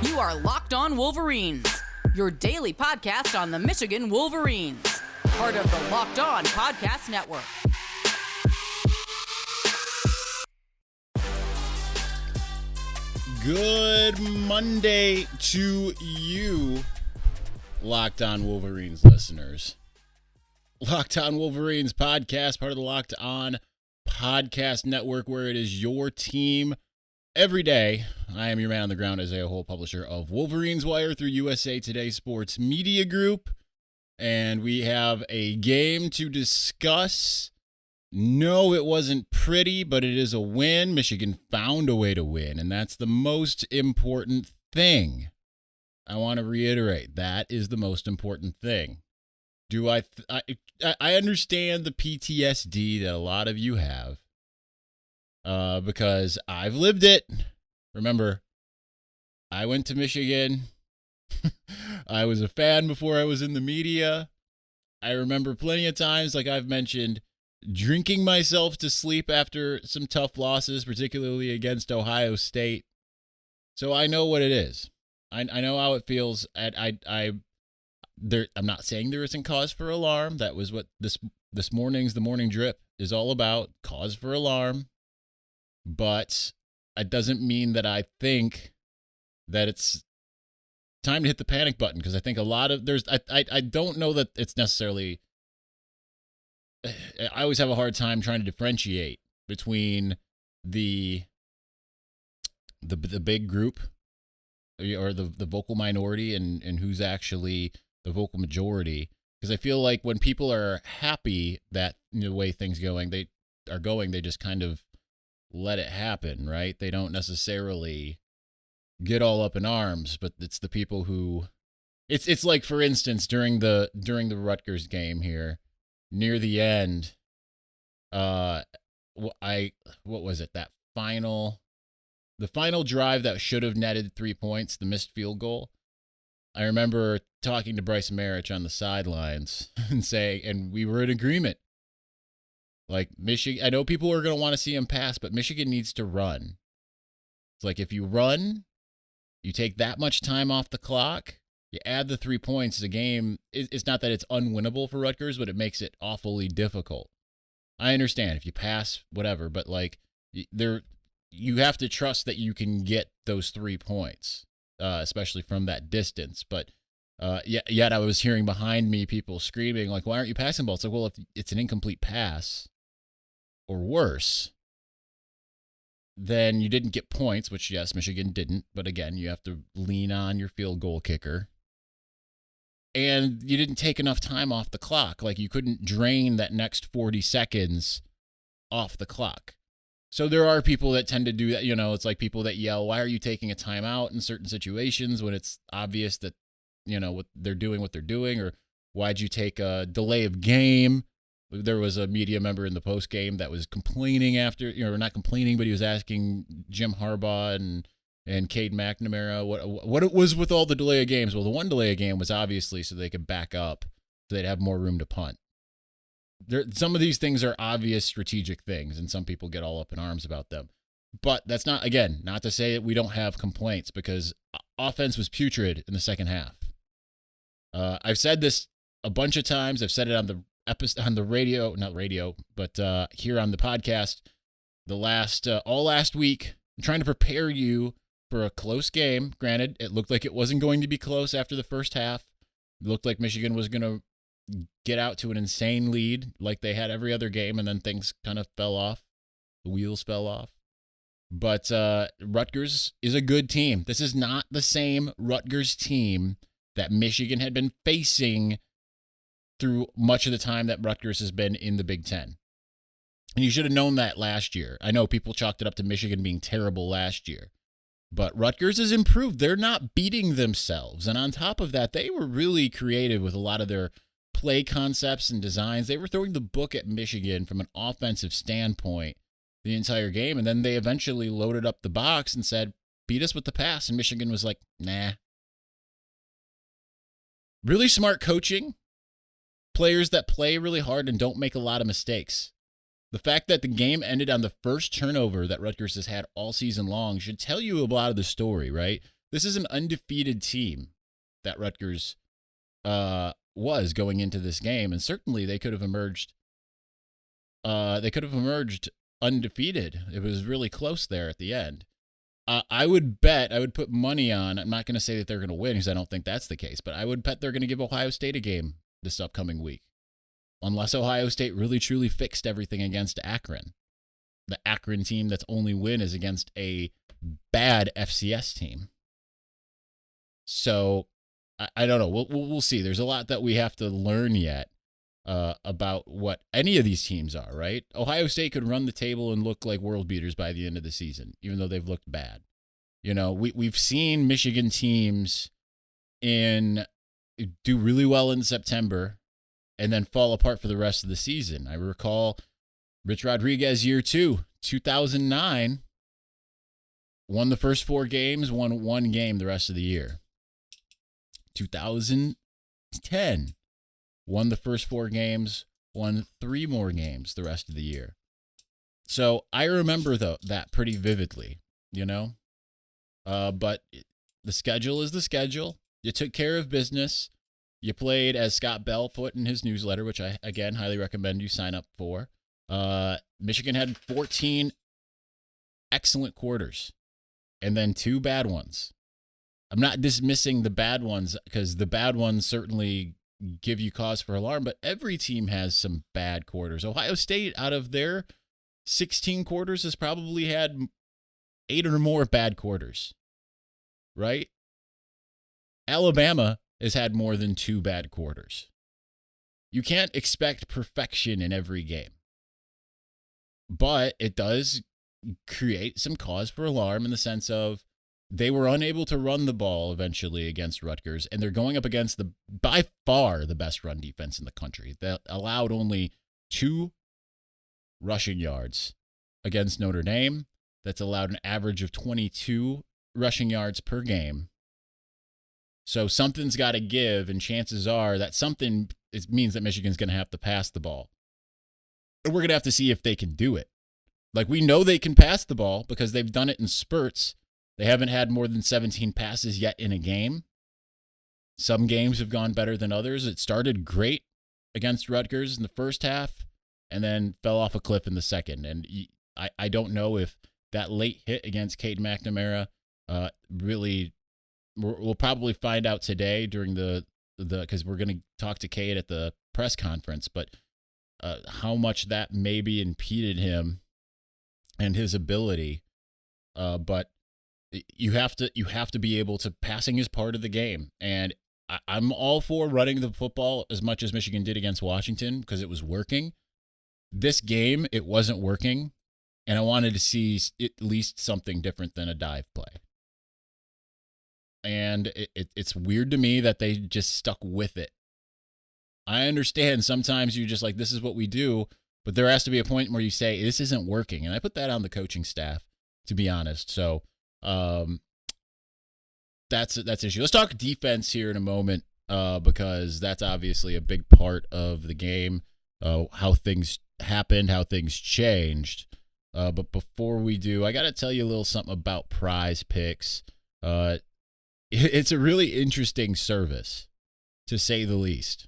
You are Locked On Wolverines, your daily podcast on the Michigan Wolverines, part of the Locked On Podcast Network. Good Monday to you, Locked On Wolverines listeners. Locked On Wolverines podcast, part of the Locked On Podcast Network, where it is your team every day. I am your man on the ground, Isaiah Hole, publisher of Wolverines Wire through USA Today Sports Media Group. And we have a game to discuss. No, it wasn't pretty, but it is a win. Michigan found a way to win, and that's the most important thing. I want to reiterate, that is the most important thing. I understand the PTSD that a lot of you have, because I've lived it. Remember, I went to Michigan. I was a fan before I was in the media. I remember plenty of times, like I've mentioned, drinking myself to sleep after some tough losses, particularly against Ohio State. So I know what it is. I know how it feels. I'm not saying there isn't cause for alarm. That was what this morning's The Morning Drip is all about, cause for alarm. But it doesn't mean that I think that it's time to hit the panic button, because I think a lot of I don't know that it's necessarily. I always have a hard time trying to differentiate between the big group or the vocal minority and who's actually the vocal majority, because I feel like when people are happy that the way things they just kind of let it happen, right? They don't necessarily get all up in arms, but it's the people who it's like, for instance, during the Rutgers game here, near the end, what was it? The final drive that should have netted 3 points, the missed field goal. I remember talking to Bryce Marich on the sidelines and we were in agreement. Like, Michigan, I know people are going to want to see him pass, but Michigan needs to run. It's like, if you run, you take that much time off the clock, you add the 3 points, the game, it's not that it's unwinnable for Rutgers, but it makes it awfully difficult. I understand if you pass, whatever, but like, you have to trust that you can get those 3 points, especially from that distance. But yet I was hearing behind me people screaming, like, why aren't you passing balls? It's like, well, if it's an incomplete pass or worse, then you didn't get points, which, yes, Michigan didn't. But again, you have to lean on your field goal kicker. And you didn't take enough time off the clock. Like, you couldn't drain that next 40 seconds off the clock. So there are people that tend to do that. It's like people that yell, why are you taking a timeout in certain situations when it's obvious that, what they're doing, or why'd you take a delay of game? There was a media member in the post game that was complaining after, not complaining, but he was asking Jim Harbaugh and Cade McNamara what it was with all the delay of games. Well, the one delay of game was obviously so they could back up, so they'd have more room to punt. Some of these things are obvious strategic things, and some people get all up in arms about them. But that's not to say that we don't have complaints, because offense was putrid in the second half. I've said this a bunch of times. I've said it on the radio, not radio, but here on the podcast, all last week. I'm trying to prepare you for a close game. Granted, it looked like it wasn't going to be close after the first half. It looked like Michigan was going to get out to an insane lead like they had every other game, and then things kind of fell off. The wheels fell off. But Rutgers is a good team. This is not the same Rutgers team that Michigan had been facing through much of the time that Rutgers has been in the Big Ten. And you should have known that last year. I know people chalked it up to Michigan being terrible last year, but Rutgers has improved. They're not beating themselves. And on top of that, they were really creative with a lot of their play concepts and designs. They were throwing the book at Michigan from an offensive standpoint the entire game. And then they eventually loaded up the box and said, beat us with the pass. And Michigan was like, nah. Really smart coaching. Players that play really hard and don't make a lot of mistakes. The fact that the game ended on the first turnover that Rutgers has had all season long should tell you a lot of the story, right? This is an undefeated team that Rutgers was going into this game, and certainly they could have emerged. They could have emerged undefeated. It was really close there at the end. I would put money on. I'm not going to say that they're going to win because I don't think that's the case, but I would bet they're going to give Ohio State a game this upcoming week, unless Ohio State really truly fixed everything against Akron. The Akron team that's only win is against a bad FCS team. So I don't know. We'll see. There's a lot that we have to learn yet about what any of these teams are, right? Ohio State could run the table and look like world beaters by the end of the season, even though they've looked bad. You know, we've seen Michigan teams do really well in September and then fall apart for the rest of the season. I recall Rich Rodriguez year 2, 2009, won the first 4 games, won 1 game the rest of the year. 2010, won the first 4 games, won 3 more games the rest of the year. So I remember that pretty vividly, you know. But the schedule is the schedule. You took care of business. You played, as Scott Bell put in his newsletter, which I, again, highly recommend you sign up for. Michigan had 14 excellent quarters and then 2 bad ones. I'm not dismissing the bad ones because the bad ones certainly give you cause for alarm, but every team has some bad quarters. Ohio State, out of their 16 quarters, has probably had 8 or more bad quarters, right? Alabama has had more than 2 bad quarters. You can't expect perfection in every game, but it does create some cause for alarm in the sense of they were unable to run the ball eventually against Rutgers, and they're going up against by far the best run defense in the country that allowed only 2 rushing yards against Notre Dame. That's allowed an average of 22 rushing yards per game. So something's got to give, and chances are that something means that Michigan's going to have to pass the ball. And we're going to have to see if they can do it. Like, we know they can pass the ball because they've done it in spurts. They haven't had more than 17 passes yet in a game. Some games have gone better than others. It started great against Rutgers in the first half and then fell off a cliff in the second. And I don't know if that late hit against Cade McNamara really, we'll probably find out today during the because we're going to talk to Cade at the press conference, but how much that maybe impeded him and his ability. But you have to be able to, passing is part of the game. And I'm all for running the football as much as Michigan did against Washington because it was working. This game, it wasn't working. And I wanted to see at least something different than a dive play. And it's weird to me that they just stuck with it. I understand sometimes you just like, this is what we do, but there has to be a point where you say, this isn't working. And I put that on the coaching staff, to be honest. So that's an issue. Let's talk defense here in a moment because that's obviously a big part of the game, how things happened, how things changed. But before we do, I got to tell you a little something about Prize Picks. It's a really interesting service, to say the least.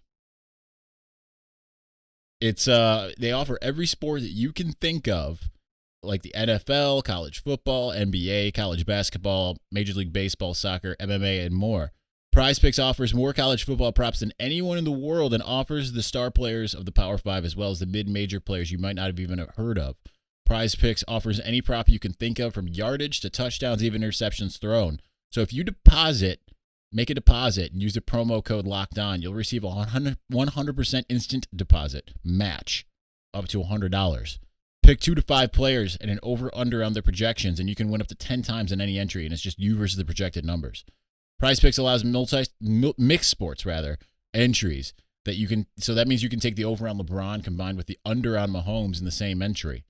It's they offer every sport that you can think of, like the NFL, college football, NBA, college basketball, Major League Baseball, soccer, MMA, and more. Prize Picks offers more college football props than anyone in the world and offers the star players of the Power 5 as well as the mid-major players you might not have even heard of. Prize Picks offers any prop you can think of, from yardage to touchdowns, even interceptions thrown. So if you make a deposit and use the promo code LOCKEDON, you'll receive a 100% instant deposit match up to $100. Pick 2 to 5 players and an over-under on their projections, and you can win up to 10 times in any entry, and it's just you versus the projected numbers. Prize Picks allows mixed sports entries that you can. So that means you can take the over on LeBron combined with the under on Mahomes in the same entry.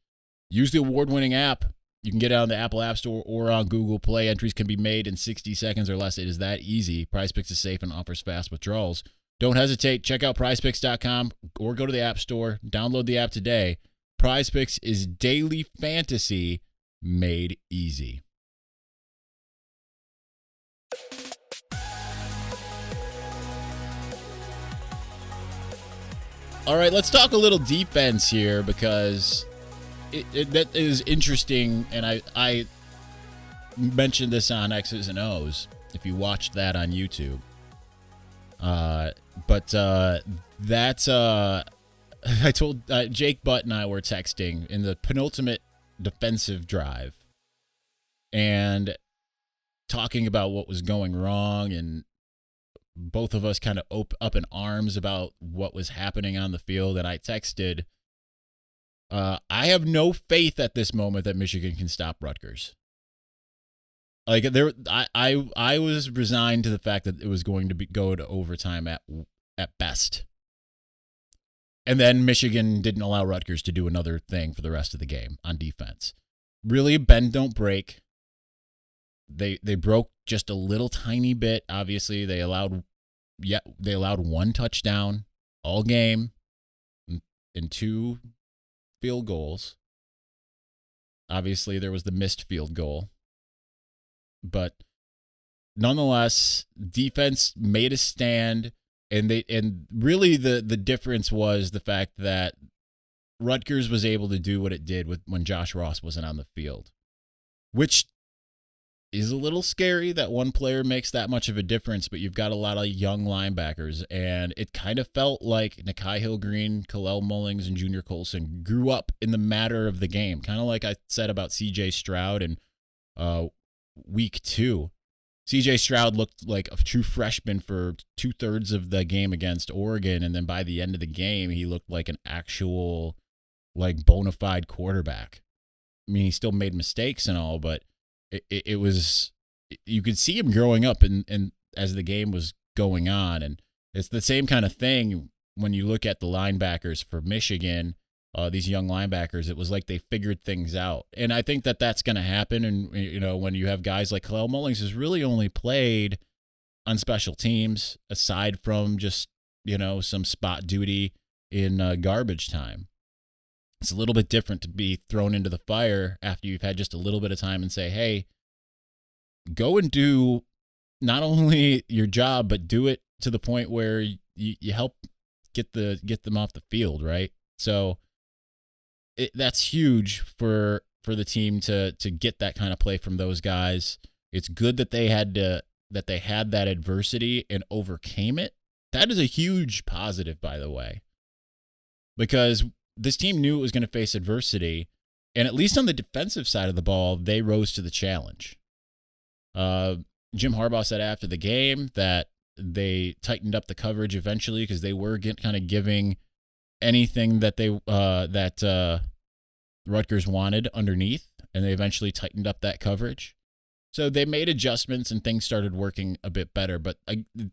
Use the award-winning app. You can get it on the Apple App Store or on Google Play. Entries can be made in 60 seconds or less. It is that easy. Prize Picks is safe and offers fast withdrawals. Don't hesitate. Check out prizepicks.com or go to the App Store. Download the app today. Prize Picks is daily fantasy made easy. All right, let's talk a little defense here because that is interesting, and I mentioned this on X's and O's if you watched that on YouTube. But that's I told Jake Butt and I were texting in the penultimate defensive drive and talking about what was going wrong, and both of us kind of up in arms about what was happening on the field. And I texted, I have no faith at this moment that Michigan can stop Rutgers. Like I was resigned to the fact that it was going to go to overtime at best. And then Michigan didn't allow Rutgers to do another thing for the rest of the game on defense. Really, bend, don't break. They broke just a little tiny bit. Obviously, they allowed one touchdown all game and 2 field goals. Obviously, there was the missed field goal. But nonetheless, defense made a stand. And really the difference was the fact that Rutgers was able to do what it did when Josh Ross wasn't on the field, which is a little scary that one player makes that much of a difference, but you've got a lot of young linebackers, and it kind of felt like Nakai Hill-Green, Kalel Mullings, and Junior Colson grew up in the matter of the game, kind of like I said about C.J. Stroud in week 2. C.J. Stroud looked like a true freshman for 2/3 of the game against Oregon, and then by the end of the game, he looked like an actual, like, bona fide quarterback. I mean, he still made mistakes and all, but it was, you could see him growing up and as the game was going on, and it's the same kind of thing when you look at the linebackers for Michigan. These young linebackers, it was like they figured things out. And I think that that's going to happen. And, you know, when you have guys like Kalel Mullings, who's really only played on special teams, aside from just, you know, some spot duty in garbage time. It's a little bit different to be thrown into the fire after you've had just a little bit of time and say, hey, go and do not only your job, but do it to the point where you help get them off the field, right? So that's huge for the team to get that kind of play from those guys. It's good that they had that adversity and overcame it. That is a huge positive, by the way, because this team knew it was going to face adversity, and at least on the defensive side of the ball, they rose to the challenge. Jim Harbaugh said after the game that they tightened up the coverage eventually because they were kind of giving anything that Rutgers wanted underneath, and they eventually tightened up that coverage. So they made adjustments and things started working a bit better, but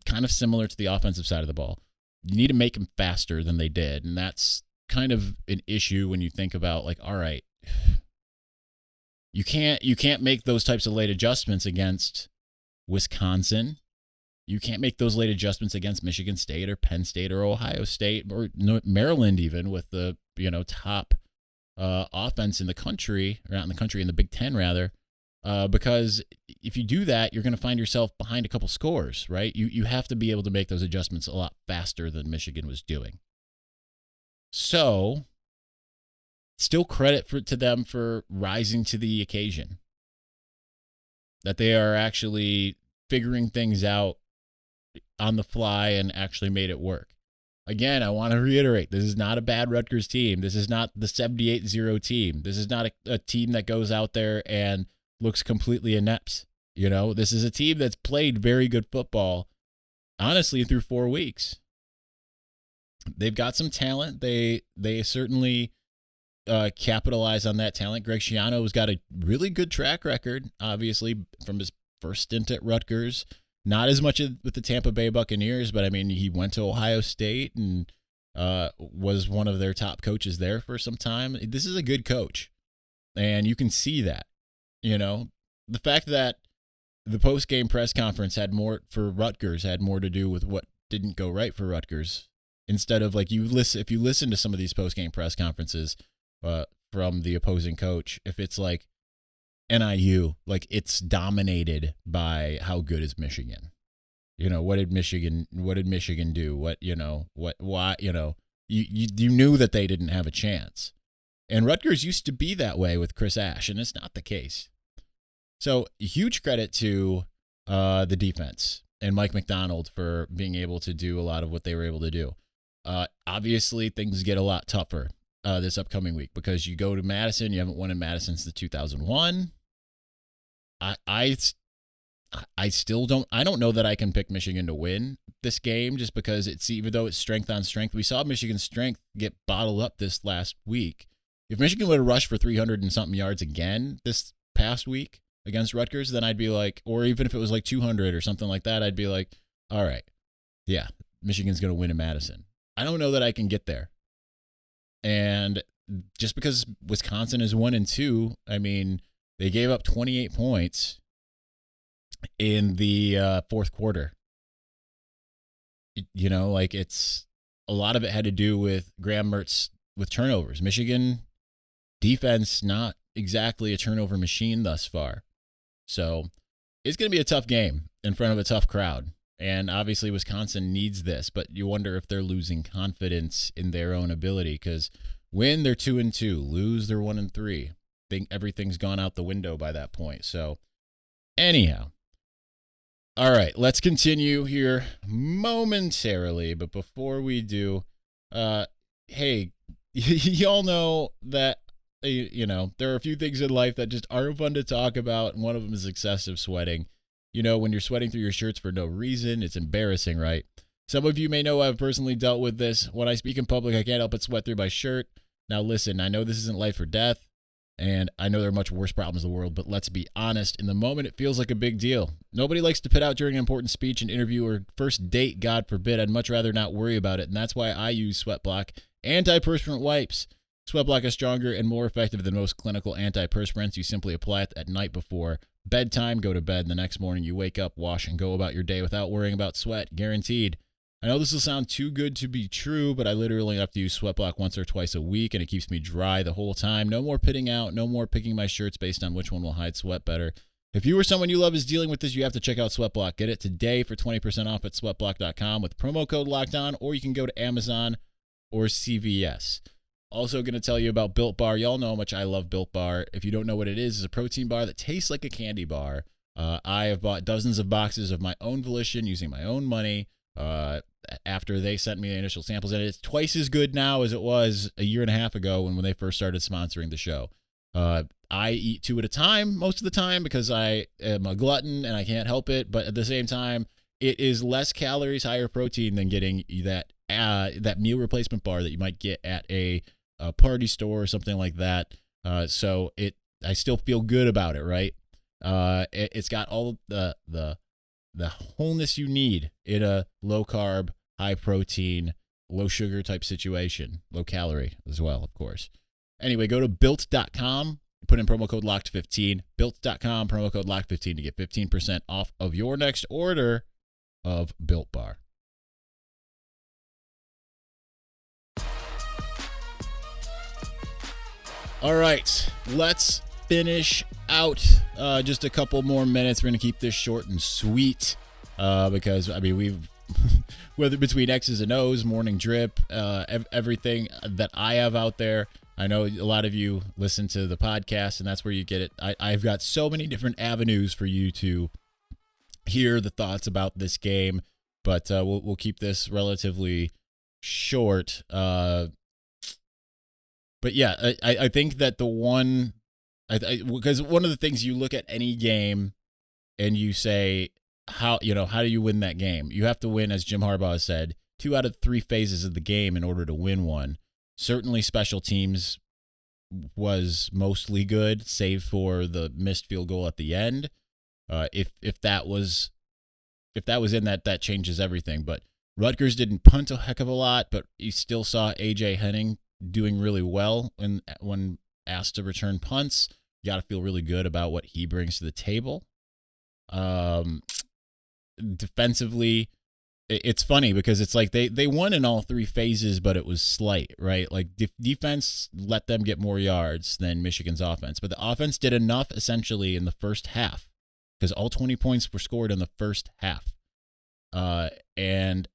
kind of similar to the offensive side of the ball. You need to make them faster than they did, and that's kind of an issue when you think about, like, all right, you can't make those types of late adjustments against Wisconsin. You can't make those late adjustments against Michigan State or Penn State or Ohio State or Maryland, even with the, you know, top offense in the country, or not in the country, in the Big Ten rather, because if you do that, you're going to find yourself behind a couple scores, right? You have to be able to make those adjustments a lot faster than Michigan was doing. So, still credit to them for rising to the occasion, that they are actually figuring things out on the fly and actually made it work. Again, I want to reiterate, this is not a bad Rutgers team. This is not the 78-0 team. This is not a team that goes out there and looks completely inept. You know, this is a team that's played very good football, honestly, through 4 weeks. They've got some talent. They certainly capitalize on that talent. Greg Schiano's got a really good track record, obviously, from his first stint at Rutgers. Not as much with the Tampa Bay Buccaneers, but I mean, he went to Ohio State and was one of their top coaches there for some time. This is a good coach, and you can see that. You know, the fact that the post-game press conference had more for Rutgers had more to do with what didn't go right for Rutgers, instead of, like, if you listen to some of these post-game press conferences from the opposing coach, if it's like, NIU, like it's dominated by how good is Michigan. What did Michigan do? Why, you knew that they didn't have a chance. And Rutgers used to be that way with Chris Ash, and it's not the case. So huge credit to the defense and Mike McDonald for being able to do a lot of what they were able to do. Obviously, things get a lot tougher this upcoming week because you go to Madison. You haven't won in Madison since 2001. I still don't know that I can pick Michigan to win this game just because even though it's strength on strength, we saw Michigan's strength get bottled up this last week. If Michigan would have rushed for 300 and something yards again this past week against Rutgers, then I'd be like, or even if it was like 200 or something like that, I'd be like, all right, yeah, Michigan's going to win in Madison. I don't know that I can get there. And just because Wisconsin is 1-2, I mean, they gave up 28 points in the fourth quarter. It's a lot of it had to do with Graham Mertz with turnovers. Michigan defense, not exactly a turnover machine thus far. So it's going to be a tough game in front of a tough crowd. And obviously Wisconsin needs this, but you wonder if they're losing confidence in their own ability because win, they're 2-2, lose, they're 1-3. Think everything's gone out the window by that point. So anyhow, all right, let's continue here momentarily. But before we do, hey, y'all know that, there are a few things in life that just aren't fun to talk about. And one of them is excessive sweating. When you're sweating through your shirts for no reason, it's embarrassing, right? Some of you may know I've personally dealt with this. When I speak in public, I can't help but sweat through my shirt. Now, listen, I know this isn't life or death, and I know there are much worse problems in the world, but let's be honest. In the moment, it feels like a big deal. Nobody likes to put out during an important speech, an interview, or first date, God forbid. I'd much rather not worry about it, and that's why I use SweatBlock antiperspirant wipes. SweatBlock is stronger and more effective than most clinical antiperspirants. You simply apply it at night before bedtime, go to bed, and the next morning you wake up, wash, and go about your day without worrying about sweat. Guaranteed. I know this will sound too good to be true, but I literally have to use SweatBlock once or twice a week, and it keeps me dry the whole time. No more pitting out, no more picking my shirts based on which one will hide sweat better. If you or someone you love is dealing with this, you have to check out SweatBlock. Get it today for 20% off at sweatblock.com with promo code LOCKEDON, or you can go to Amazon or CVS. Also going to tell you about Built Bar. Y'all know how much I love Built Bar. If you don't know what it is, it's a protein bar that tastes like a candy bar. I have bought dozens of boxes of my own volition using my own money after they sent me the initial samples. And it's twice as good now as it was a year and a half ago when they first started sponsoring the show. I eat 2 at a time most of the time because I am a glutton and I can't help it. But at the same time, it is less calories, higher protein than getting that meal replacement bar that you might get at a party store or something like that. So I still feel good about it, right? It's got all the wholeness you need in a low carb, high protein, low sugar type situation, low calorie as well, of course. Anyway, go to built.com, put in promo code LOCKED15, built.com, promo code LOCKED15 to get 15% off of your next order of Built Bar. All right, let's finish out just a couple more minutes. We're going to keep this short and sweet because, I mean, we've, whether between X's and O's, morning drip, everything that I have out there. I know a lot of you listen to the podcast, and that's where you get it. I've got so many different avenues for you to hear the thoughts about this game, but we'll keep this relatively short. But yeah, I think that the one, because one of the things you look at any game and you say, how do you win that game? You have to win, as Jim Harbaugh said, 2 out of 3 phases of the game in order to win one. Certainly special teams was mostly good, save for the missed field goal at the end. If that was in that changes everything. But Rutgers didn't punt a heck of a lot, but you still saw A.J. Henning doing really well when asked to return punts. You got to feel really good about what he brings to the table. Defensively, it's funny because it's like they won in all three phases, but it was slight, right? Like defense let them get more yards than Michigan's offense, but the offense did enough essentially in the first half because all 20 points were scored in the first half. And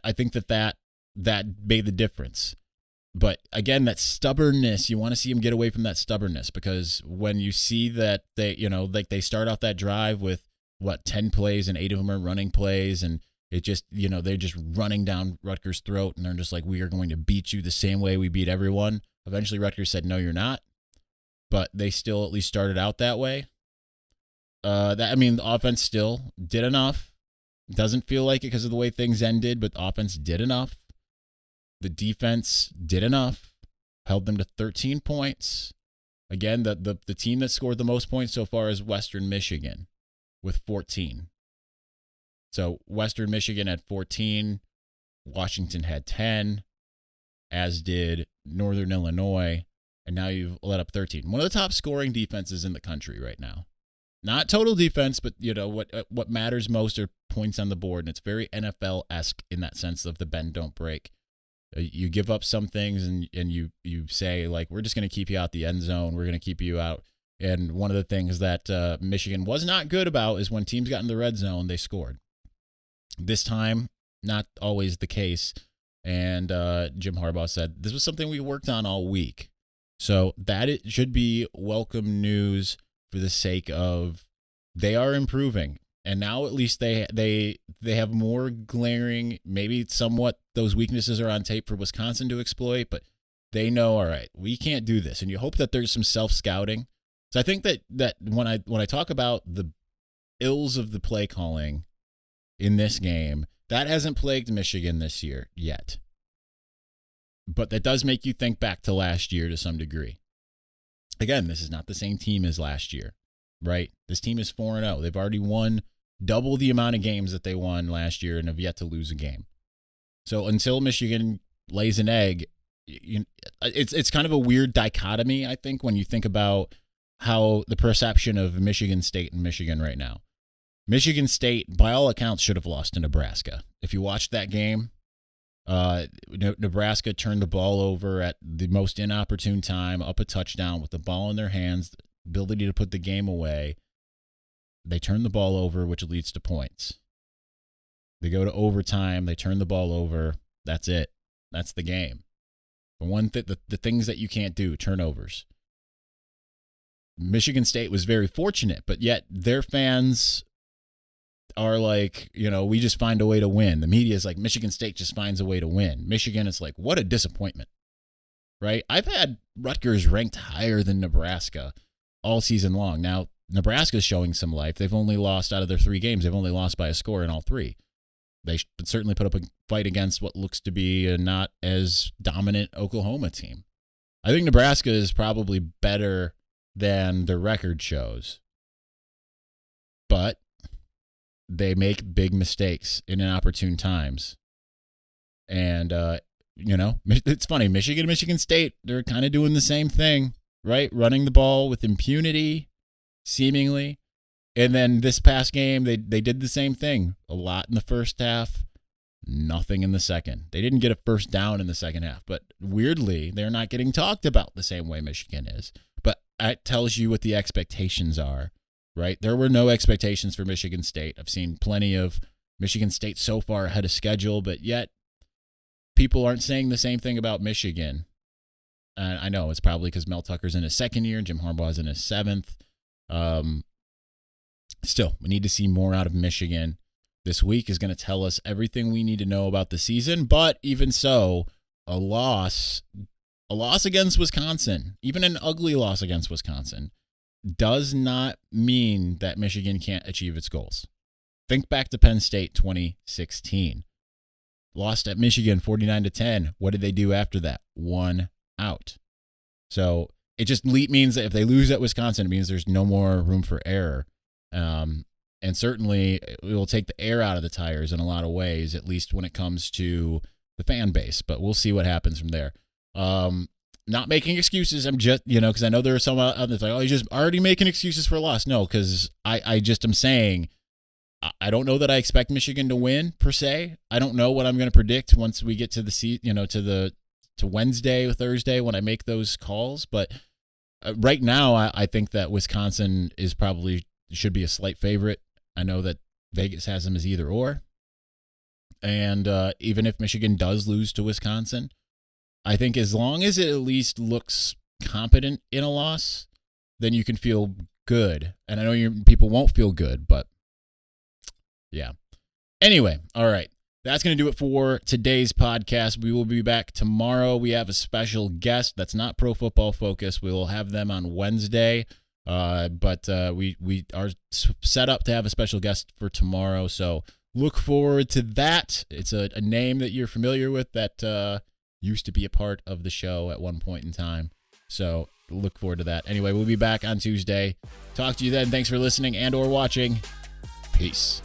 I think that made the difference. But again, that stubbornness, you want to see them get away from that stubbornness, because when you see that they start off that drive with 10 plays and 8 of them are running plays, and it just, they're just running down Rutgers' throat, and they're just like, we are going to beat you the same way we beat everyone. Eventually Rutgers said, no, you're not. But they still at least started out that way. The offense still did enough. Doesn't feel like it because of the way things ended, but the offense did enough. The defense did enough, held them to 13 points. Again, the team that scored the most points so far is Western Michigan with 14. So Western Michigan had 14, Washington had 10, as did Northern Illinois, and now you've let up 13. One of the top scoring defenses in the country right now. Not total defense, but what matters most are points on the board, and it's very NFL-esque in that sense of the bend don't break. You give up some things and you say, like, we're just going to keep you out the end zone. We're going to keep you out. And one of the things that Michigan was not good about is when teams got in the red zone, they scored. This time, not always the case. And Jim Harbaugh said, this was something we worked on all week. So that it should be welcome news for the sake of they are improving. And now at least they have more glaring, maybe somewhat those weaknesses are on tape for Wisconsin to exploit, but they know, all right, we can't do this. And you hope that there's some self-scouting. So I think that when I talk about the ills of the play calling in this game, that hasn't plagued Michigan this year yet. But that does make you think back to last year to some degree. Again, this is not the same team as last year, right? This team is 4-0. They've already won double the amount of games that they won last year and have yet to lose a game. So until Michigan lays an egg, it's kind of a weird dichotomy, I think, when you think about how the perception of Michigan State and Michigan right now. Michigan State, by all accounts, should have lost to Nebraska. If you watched that game, Nebraska turned the ball over at the most inopportune time, up a touchdown with the ball in their hands, ability to put the game away. They turn the ball over, which leads to points. They go to overtime. They turn the ball over. That's it. That's the game. The things that you can't do, turnovers. Michigan State was very fortunate, but yet their fans are like, we just find a way to win. The media is like, Michigan State just finds a way to win. Michigan, it's like, what a disappointment, right? I've had Rutgers ranked higher than Nebraska all season long. Now, Nebraska's showing some life. They've only lost out of their 3 games. They've only lost by a score in all 3. They certainly put up a fight against what looks to be a not as dominant Oklahoma team. I think Nebraska is probably better than their record shows. But they make big mistakes in inopportune times. And, it's funny. Michigan State, they're kind of doing the same thing, right? Running the ball with impunity, seemingly. And then this past game, they did the same thing. A lot in the first half, nothing in the second. They didn't get a first down in the second half, but weirdly, they're not getting talked about the same way Michigan is. But that tells you what the expectations are, right? There were no expectations for Michigan State. I've seen plenty of Michigan State so far ahead of schedule, but yet people aren't saying the same thing about Michigan. I know it's probably because Mel Tucker's in his 2nd year, Jim Harbaugh's in his 7th. Still, we need to see more out of Michigan. This week is going to tell us everything we need to know about the season, but even so, a loss against Wisconsin, even an ugly loss against Wisconsin, does not mean that Michigan can't achieve its goals. Think back to Penn State 2016. Lost at Michigan 49-10. What did they do after that? 1 out. So it just means that if they lose at Wisconsin, it means there's no more room for error. And certainly it will take the air out of the tires in a lot of ways, at least when it comes to the fan base. But we'll see what happens from there. Not making excuses. I'm just, because I know there are some others like, oh, he's just already making excuses for a loss. No, because I just am saying I don't know that I expect Michigan to win per se. I don't know what I'm going to predict once we get to the to Wednesday or Thursday when I make those calls. But right now, I think that Wisconsin should be a slight favorite. I know that Vegas has them as either or. And even if Michigan does lose to Wisconsin, I think as long as it at least looks competent in a loss, then you can feel good. And I know people won't feel good, but yeah. Anyway, all right. That's going to do it for today's podcast. We will be back tomorrow. We have a special guest that's not pro football focused. We will have them on Wednesday. But we are set up to have a special guest for tomorrow. So look forward to that. It's a name that you're familiar with that used to be a part of the show at one point in time. So look forward to that. Anyway, we'll be back on Tuesday. Talk to you then. Thanks for listening and or watching. Peace.